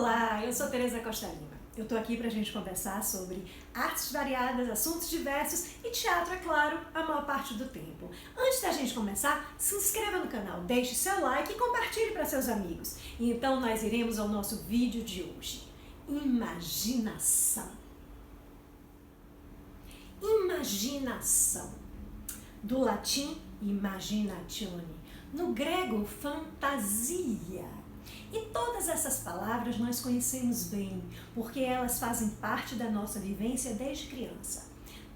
Olá, eu sou Tereza Costa Lima. Eu tô aqui pra gente conversar sobre artes variadas, assuntos diversos e teatro, é claro, a maior parte do tempo. Antes da gente começar, se inscreva no canal, deixe seu like e compartilhe para seus amigos. E então nós iremos ao nosso vídeo de hoje. Imaginação. Imaginação. Do latim, imaginatione. No grego, fantasia. E todas essas palavras nós conhecemos bem, porque elas fazem parte da nossa vivência desde criança.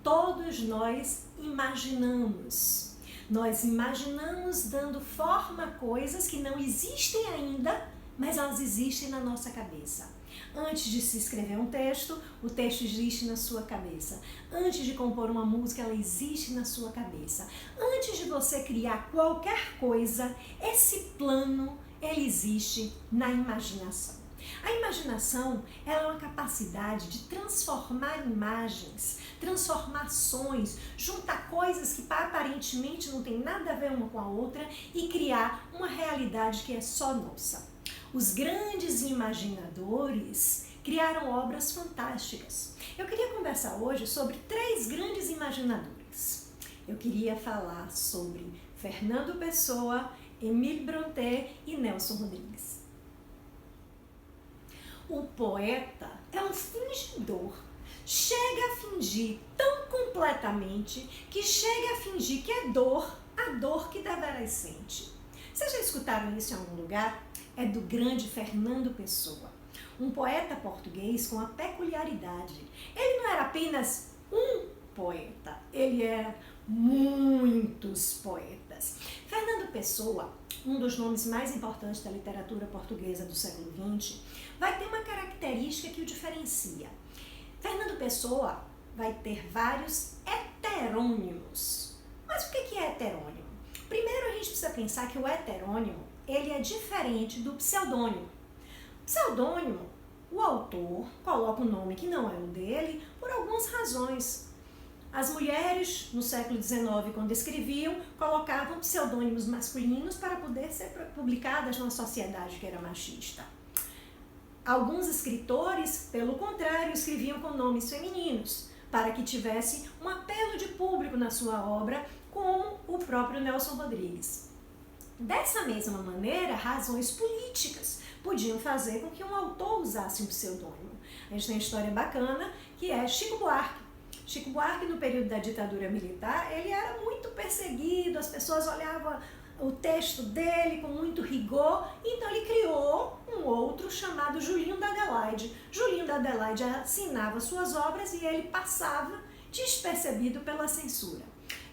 Todos nós imaginamos. Nós imaginamos dando forma a coisas que não existem ainda, mas elas existem na nossa cabeça. Antes de se escrever um texto, o texto existe na sua cabeça. Antes de compor uma música, ela existe na sua cabeça. Antes de você criar qualquer coisa, esse plano, ele existe na imaginação. A imaginação, ela é uma capacidade de transformar imagens, transformar sonhos, juntar coisas que aparentemente não tem nada a ver uma com a outra e criar uma realidade que é só nossa. Os grandes imaginadores criaram obras fantásticas. Eu queria conversar hoje sobre 3 grandes imaginadores. Eu queria falar sobre Fernando Pessoa, Émile Brontë e Nelson Rodrigues. O poeta é um fingidor. Chega a fingir tão completamente que chega a fingir que é dor, a dor que deveras sente. Vocês já escutaram isso em algum lugar? É do grande Fernando Pessoa, um poeta português com uma peculiaridade. Ele não era apenas um poeta, ele era muitos poetas. Fernando Pessoa, um dos nomes mais importantes da literatura portuguesa do século XX, vai ter uma característica que o diferencia. Fernando Pessoa vai ter vários heterônimos. Mas o que é heterônimo? Primeiro a gente precisa pensar que o heterônimo, ele é diferente do pseudônimo. Pseudônimo, o autor coloca um nome que não é o dele por algumas razões. As mulheres, no século XIX, quando escreviam, colocavam pseudônimos masculinos para poder ser publicadas numa sociedade que era machista. Alguns escritores, pelo contrário, escreviam com nomes femininos, para que tivesse um apelo de público na sua obra, como o próprio Nelson Rodrigues. Dessa mesma maneira, razões políticas podiam fazer com que um autor usasse um pseudônimo. A gente tem uma história bacana, que é Chico Buarque. Chico Buarque, no período da ditadura militar, ele era muito perseguido, as pessoas olhavam o texto dele com muito rigor, então ele criou um outro chamado Julinho da Adelaide. Julinho da Adelaide assinava suas obras e ele passava despercebido pela censura.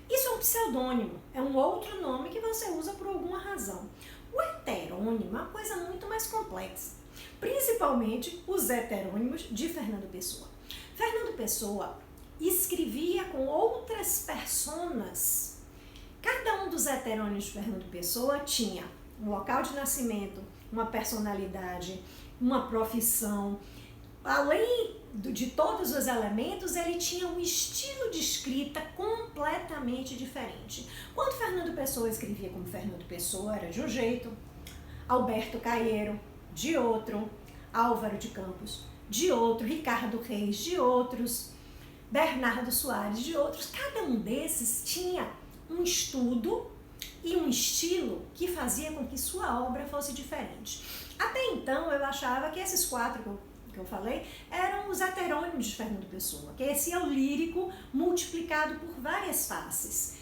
Isso é um pseudônimo, é um outro nome que você usa por alguma razão. O heterônimo é uma coisa muito mais complexa, principalmente os heterônimos de Fernando Pessoa. Fernando Pessoa escrevia com outras personas. Cada um dos heterônimos de Fernando Pessoa tinha um local de nascimento, uma personalidade, uma profissão. Além de todos os elementos, ele tinha um estilo de escrita completamente diferente. Quando Fernando Pessoa escrevia como Fernando Pessoa, era de um jeito, Alberto Caeiro, de outro, Álvaro de Campos, de outro, Ricardo Reis, de outros, Bernardo Soares, de outros. Cada um desses tinha um estudo e um estilo que fazia com que sua obra fosse diferente. Até então, eu achava que esses 4 que eu falei eram os heterônimos de Fernando Pessoa, que esse é o lírico multiplicado por várias faces.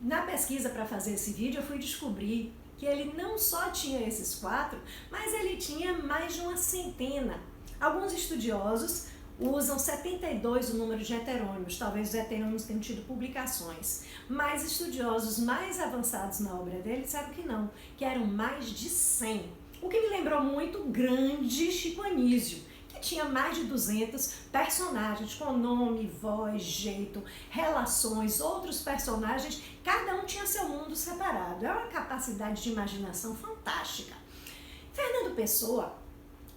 Na pesquisa para fazer esse vídeo, eu fui descobrir que ele não só tinha esses 4, mas ele tinha mais de uma centena. Alguns estudiosos usam 72 o número de heterônimos, talvez os heterônimos tenham tido publicações, mas estudiosos mais avançados na obra dele disseram que não, que eram mais de 100. O que me lembrou muito o grande Chico Anísio, que tinha mais de 200 personagens com nome, voz, jeito, relações, outros personagens, cada um tinha seu mundo separado. É uma capacidade de imaginação fantástica. Fernando Pessoa,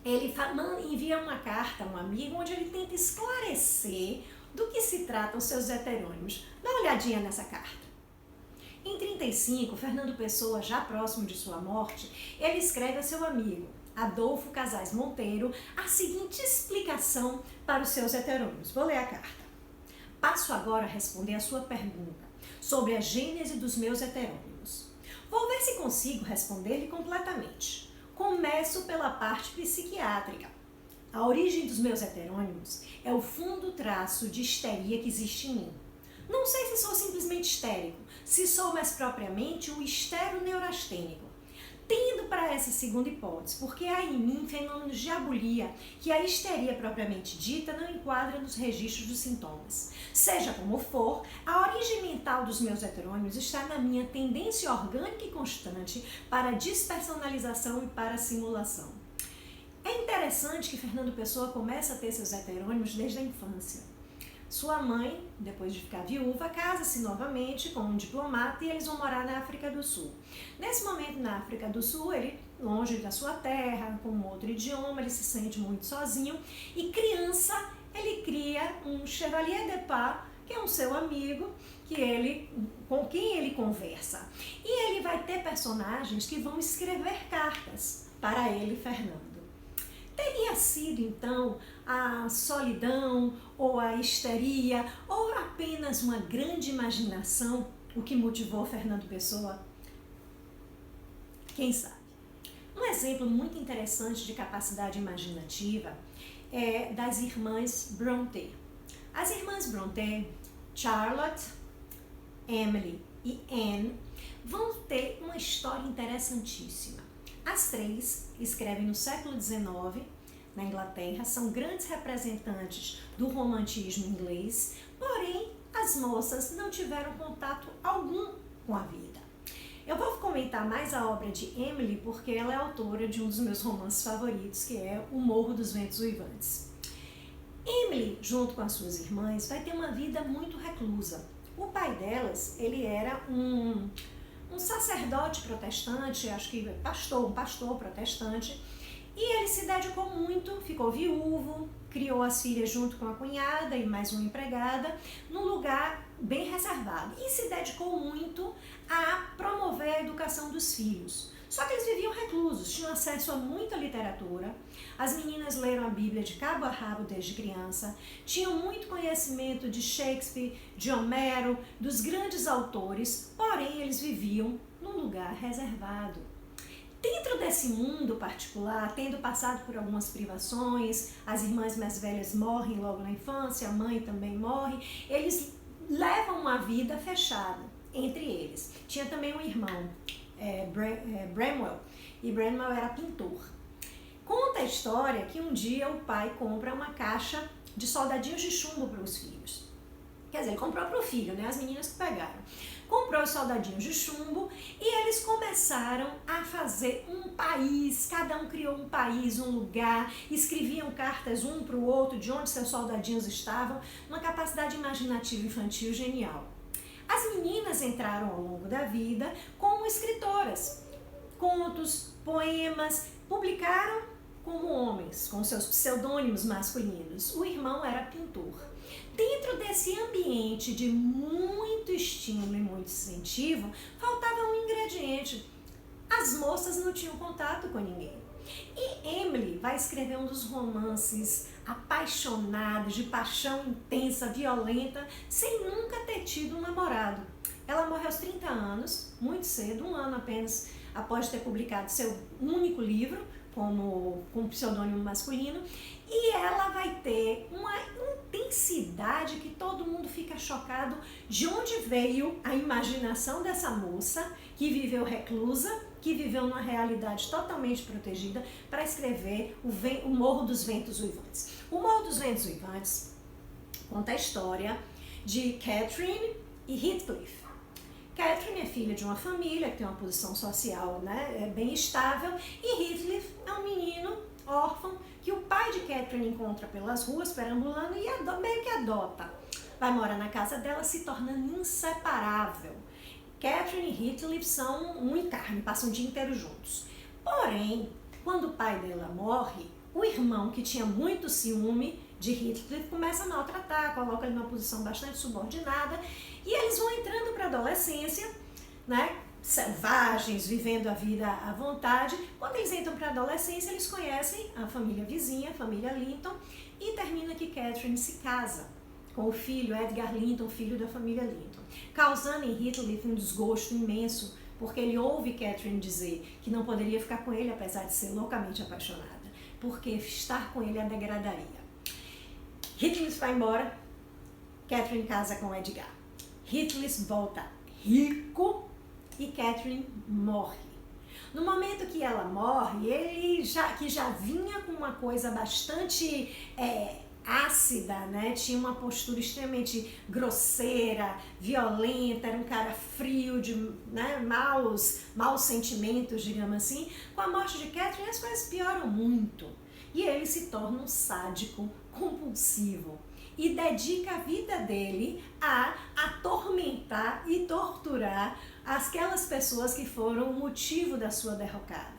ele envia uma carta a um amigo onde ele tenta esclarecer do que se tratam seus heterônimos. Dá uma olhadinha nessa carta. Em 1935, Fernando Pessoa, já próximo de sua morte, ele escreve a seu amigo: Adolfo Casais Monteiro, a seguinte explicação para os seus heterônimos. Vou ler a carta. Passo agora a responder a sua pergunta sobre a gênese dos meus heterônimos. Vou ver se consigo responder-lhe completamente. Começo pela parte psiquiátrica. A origem dos meus heterônimos é o fundo traço de histeria que existe em mim. Não sei se sou simplesmente histérico, se sou mais propriamente um histeroneurastênico. Tendo para essa segunda hipótese, porque há em mim fenômenos de abulia que a histeria propriamente dita não enquadra nos registros dos sintomas. Seja como for, a origem mental dos meus heterônimos está na minha tendência orgânica e constante para a despersonalização e para a simulação. É interessante que Fernando Pessoa começa a ter seus heterônimos desde a infância. Sua mãe, depois de ficar viúva, casa-se novamente com um diplomata e eles vão morar na África do Sul. Nesse momento, na África do Sul, ele, longe da sua terra, com outro idioma, ele se sente muito sozinho e criança, ele cria um chevalier de pas, que é um seu amigo, com quem ele conversa. E ele vai ter personagens que vão escrever cartas para ele, Fernando. Teria sido, então, a solidão, ou a histeria, ou apenas uma grande imaginação o que motivou Fernando Pessoa? Quem sabe? Um exemplo muito interessante de capacidade imaginativa é das irmãs Brontë. As irmãs Brontë, Charlotte, Emily e Anne, vão ter uma história interessantíssima. As três escrevem no século XIX, na Inglaterra, são grandes representantes do romantismo inglês, porém as moças não tiveram contato algum com a vida. Eu vou comentar mais a obra de Emily porque ela é autora de um dos meus romances favoritos, que é O Morro dos Ventos Uivantes. Emily, junto com as suas irmãs, vai ter uma vida muito reclusa. O pai delas, ele era um sacerdote protestante, acho que um pastor protestante, e ele se dedicou muito, ficou viúvo, criou as filhas junto com a cunhada e mais uma empregada, num lugar bem reservado. E se dedicou muito a promover a educação dos filhos. Só que eles viviam reclusos, tinham acesso a muita literatura, as meninas leram a Bíblia de cabo a rabo desde criança, tinham muito conhecimento de Shakespeare, de Homero, dos grandes autores, porém eles viviam num lugar reservado. Dentro desse mundo particular, tendo passado por algumas privações, as irmãs mais velhas morrem logo na infância, a mãe também morre, eles levam uma vida fechada entre eles. Tinha também um irmão, Bramwell, e Bramwell era pintor. Conta a história que um dia o pai compra uma caixa de soldadinhos de chumbo para os filhos. Quer dizer, ele comprou para o filho, né? As meninas que pegaram. Comprou os soldadinhos de chumbo e eles começaram a fazer um país, cada um criou um país, um lugar, escreviam cartas um para o outro de onde seus soldadinhos estavam, uma capacidade imaginativa infantil genial. As meninas entraram ao longo da vida como escritoras, contos, poemas, publicaram como homens, com seus pseudônimos masculinos. O irmão era pintor. Dentro desse ambiente de muito estímulo e muito incentivo, faltava um ingrediente. As moças não tinham contato com ninguém. E Emily vai escrever um dos romances apaixonados, de paixão intensa, violenta, sem nunca ter tido um namorado. Ela morre aos 30 anos, muito cedo, um ano apenas após ter publicado seu único livro, com pseudônimo masculino, e ela vai ter uma intensidade que todo mundo fica chocado de onde veio a imaginação dessa moça que viveu reclusa, que viveu numa realidade totalmente protegida, para escrever o Morro dos Ventos Uivantes. O Morro dos Ventos Uivantes conta a história de Catherine e Heathcliff. Catherine é filha de uma família que tem uma posição social, né, bem estável, e Heathcliff é um menino órfão que o pai de Catherine encontra pelas ruas, perambulando, e meio que adota. Vai morar na casa dela, se tornando inseparável. Catherine e Heathcliff são um em carne, passam o dia inteiro juntos. Porém, quando o pai dela morre, o irmão, que tinha muito ciúme de Heathcliff, começa a maltratar, coloca ele numa posição bastante subordinada, e eles vão entrando para a adolescência, né? selvagens, vivendo a vida à vontade. Quando eles entram para a adolescência, eles conhecem a família vizinha, a família Linton, e termina que Catherine se casa com o filho Edgar Linton, filho da família Linton, causando em Heathcliff um desgosto imenso, porque ele ouve Catherine dizer que não poderia ficar com ele, apesar de ser loucamente apaixonada, porque estar com ele a degradaria. Heathcliff vai embora, Catherine casa com Edgar. Heathcliff volta rico e Catherine morre. No momento que ela morre, ele já vinha com uma coisa bastante ácida, né? Tinha uma postura extremamente grosseira, violenta, era um cara frio, de maus sentimentos, digamos assim. Com a morte de Catherine, as coisas pioram muito. E ele se torna um sádico compulsivo e dedica a vida dele a atormentar e torturar aquelas pessoas que foram o motivo da sua derrocada.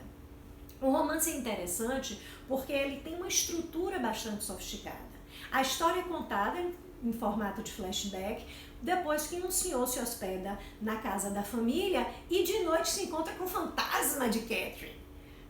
O romance é interessante porque ele tem uma estrutura bastante sofisticada. A história é contada em formato de flashback, depois que um senhor se hospeda na casa da família e de noite se encontra com o fantasma de Catherine.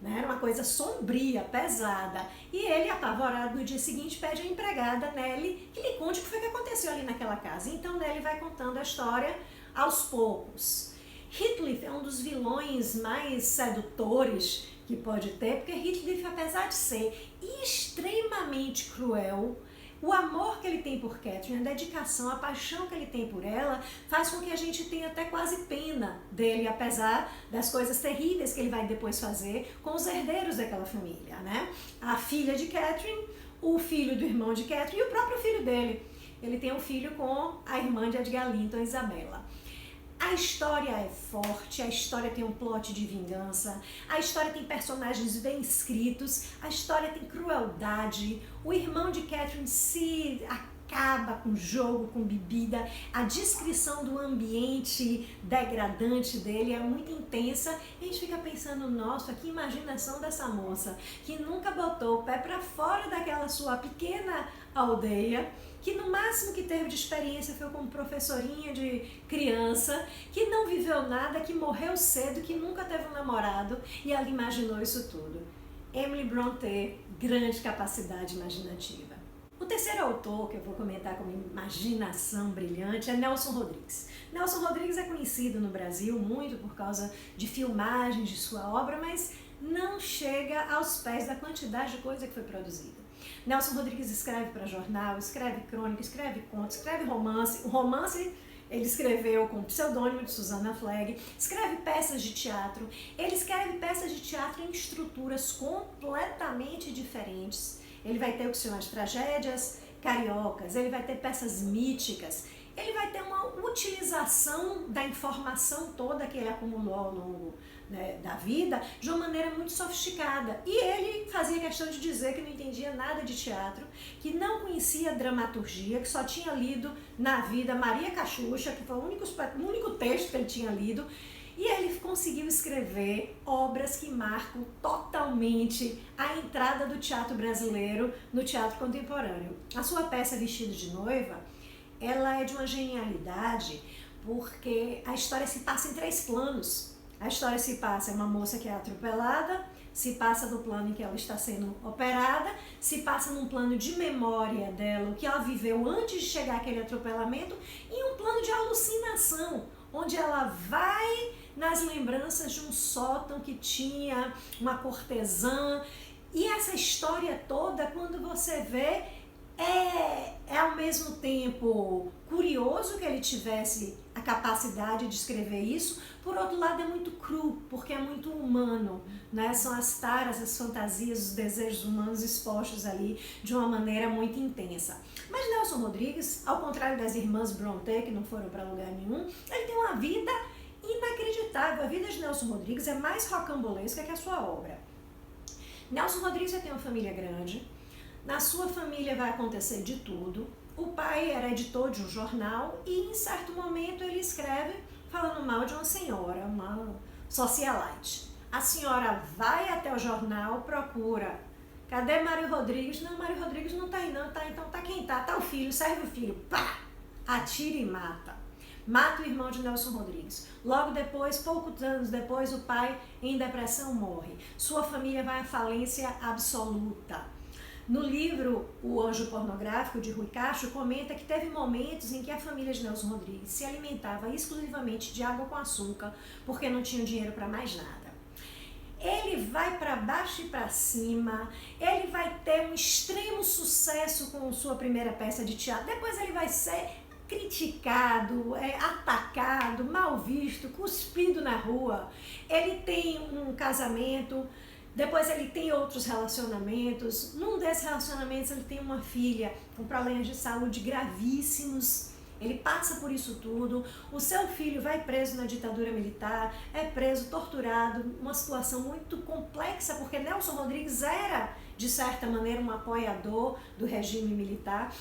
Era uma coisa sombria, pesada. E ele, apavorado, no dia seguinte pede à empregada Nellie que lhe conte o que foi que aconteceu ali naquela casa. Então Nellie vai contando a história aos poucos. Heathcliff é um dos vilões mais sedutores que pode ter, porque Heathcliff, apesar de ser extremamente cruel, o amor que ele tem por Catherine, a dedicação, a paixão que ele tem por ela, faz com que a gente tenha até quase pena dele, apesar das coisas terríveis que ele vai depois fazer com os herdeiros daquela família, né? A filha de Catherine, o filho do irmão de Catherine e o próprio filho dele. Ele tem um filho com a irmã de Edgar Linton, Isabella. A história é forte, a história tem um plot de vingança, a história tem personagens bem escritos, a história tem crueldade, o irmão de Catherine se acaba com jogo, com bebida, a descrição do ambiente degradante dele é muito intensa e a gente fica pensando, nossa, que imaginação dessa moça, que nunca botou o pé para fora daquela sua pequena aldeia, que no máximo que teve de experiência foi como professorinha de criança, que não viveu nada, que morreu cedo, que nunca teve um namorado e ela imaginou isso tudo. Emily Brontë, grande capacidade imaginativa. O terceiro autor que eu vou comentar como imaginação brilhante é Nelson Rodrigues. Nelson Rodrigues é conhecido no Brasil muito por causa de filmagens de sua obra, mas não chega aos pés da quantidade de coisa que foi produzida. Nelson Rodrigues escreve para jornal, escreve crônica, escreve contos, escreve romance. O romance ele escreveu com o pseudônimo de Susana Flegg, escreve peças de teatro. Ele escreve peças de teatro em estruturas completamente diferentes. Ele vai ter o que se chama de tragédias cariocas, ele vai ter peças míticas, ele vai ter uma utilização da informação toda que ele acumulou ao longo da vida de uma maneira muito sofisticada. E ele fazia questão de dizer que não entendia nada de teatro, que não conhecia dramaturgia, que só tinha lido na vida Maria Cachucha, que foi o único texto que ele tinha lido. E ele conseguiu escrever obras que marcam totalmente a entrada do teatro brasileiro no teatro contemporâneo. A sua peça Vestido de Noiva, ela é de uma genialidade porque a história se passa em 3 planos. A história se passa, é uma moça que é atropelada, se passa no plano em que ela está sendo operada, se passa num plano de memória dela, o que ela viveu antes de chegar àquele atropelamento, e um plano de alucinação, onde ela vai nas lembranças de um sótão que tinha uma cortesã. E essa história toda, quando você vê, é ao mesmo tempo curioso que ele tivesse a capacidade de escrever isso, por outro lado é muito cru, porque é muito humano, né? São as taras, as fantasias, os desejos humanos expostos ali de uma maneira muito intensa. Mas Nelson Rodrigues, ao contrário das irmãs Brontë, que não foram para lugar nenhum, ele tem uma vida inacreditável. A vida de Nelson Rodrigues é mais rocambolesca que a sua obra. Nelson Rodrigues já tem uma família grande, na sua família vai acontecer de tudo. O pai era editor de um jornal e em certo momento ele escreve falando mal de uma senhora, uma socialite. A senhora vai até o jornal, procura. Cadê Mário Rodrigues? Não, Mário Rodrigues não tá aí não, tá, então tá quem tá? Tá o filho, serve o filho. Pá! Atira e mata. mata o irmão de Nelson Rodrigues. Logo depois, poucos anos depois, o pai, em depressão, morre. Sua família vai à falência absoluta. No livro O Anjo Pornográfico, de Rui Castro, comenta que teve momentos em que a família de Nelson Rodrigues se alimentava exclusivamente de água com açúcar, porque não tinha dinheiro para mais nada. Ele vai para baixo e para cima, ele vai ter um extremo sucesso com sua primeira peça de teatro, depois ele vai ser criticado, atacado, mal visto, cuspido na rua. Ele tem um casamento, depois ele tem outros relacionamentos. Num desses relacionamentos ele tem uma filha com problemas de saúde gravíssimos. Ele passa por isso tudo. O seu filho vai preso na ditadura militar, é preso, torturado, uma situação muito complexa, porque Nelson Rodrigues era, de certa maneira, um apoiador do regime militar.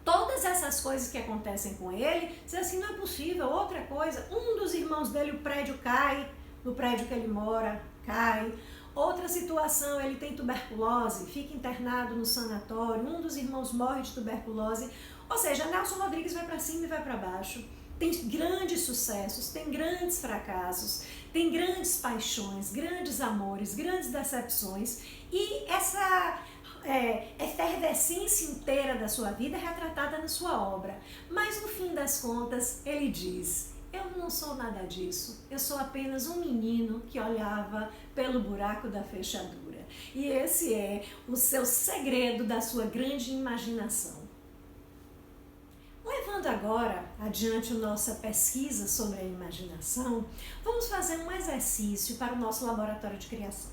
Todas essas coisas que acontecem com ele, diz assim, não é possível. Outra coisa, um dos irmãos dele, o prédio cai, no prédio que ele mora, cai. Outra situação, ele tem tuberculose, fica internado no sanatório, um dos irmãos morre de tuberculose. Ou seja, Nelson Rodrigues vai para cima e vai para baixo. Tem grandes sucessos, tem grandes fracassos, tem grandes paixões, grandes amores, grandes decepções. E essa efervescência inteira da sua vida é retratada na sua obra. Mas no fim das contas, ele diz: eu não sou nada disso, eu sou apenas um menino que olhava pelo buraco da fechadura. E esse é o seu segredo da sua grande imaginação. Levando agora adiante a nossa pesquisa sobre a imaginação, vamos fazer um exercício para o nosso laboratório de criação.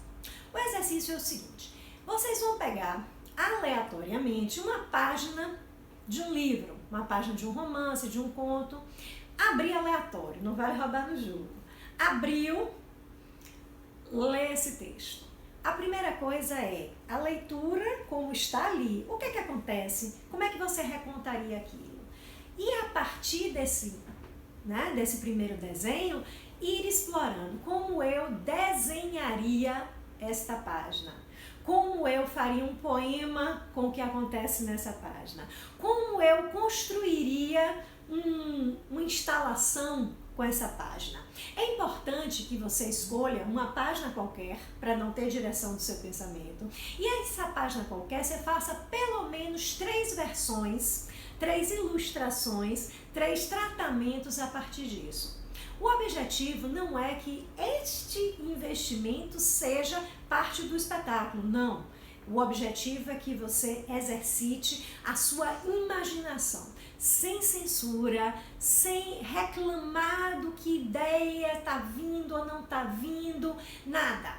O exercício é o seguinte: vocês vão pegar aleatoriamente uma página de um livro, uma página de um romance, de um conto, abrir aleatório, não vale roubar no jogo. Abriu, lê esse texto. A primeira coisa é a leitura como está ali. O que é que acontece? Como é que você recontaria aquilo? E a partir desse primeiro desenho, ir explorando como eu desenharia esta página. Como eu faria um poema com o que acontece nessa página. Como eu construiria uma instalação com essa página. É importante que você escolha uma página qualquer para não ter direção do seu pensamento. E essa página qualquer você faça pelo menos 3 versões, 3 ilustrações, 3 tratamentos a partir disso. O objetivo não é que este investimento seja parte do espetáculo, não. O objetivo é que você exercite a sua imaginação, sem censura, sem reclamar do que ideia está vindo ou não está vindo, nada.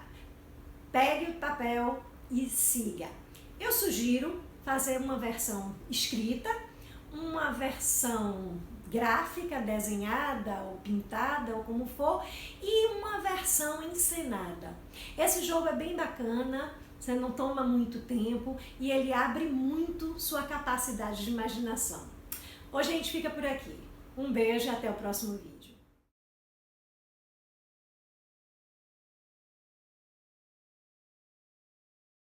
Pegue o papel e siga. Eu sugiro fazer uma versão escrita, uma versão gráfica, desenhada ou pintada ou como for, e uma versão encenada. Esse jogo é bem bacana, você não toma muito tempo e ele abre muito sua capacidade de imaginação. Hoje a gente fica por aqui. Um beijo e até o próximo vídeo.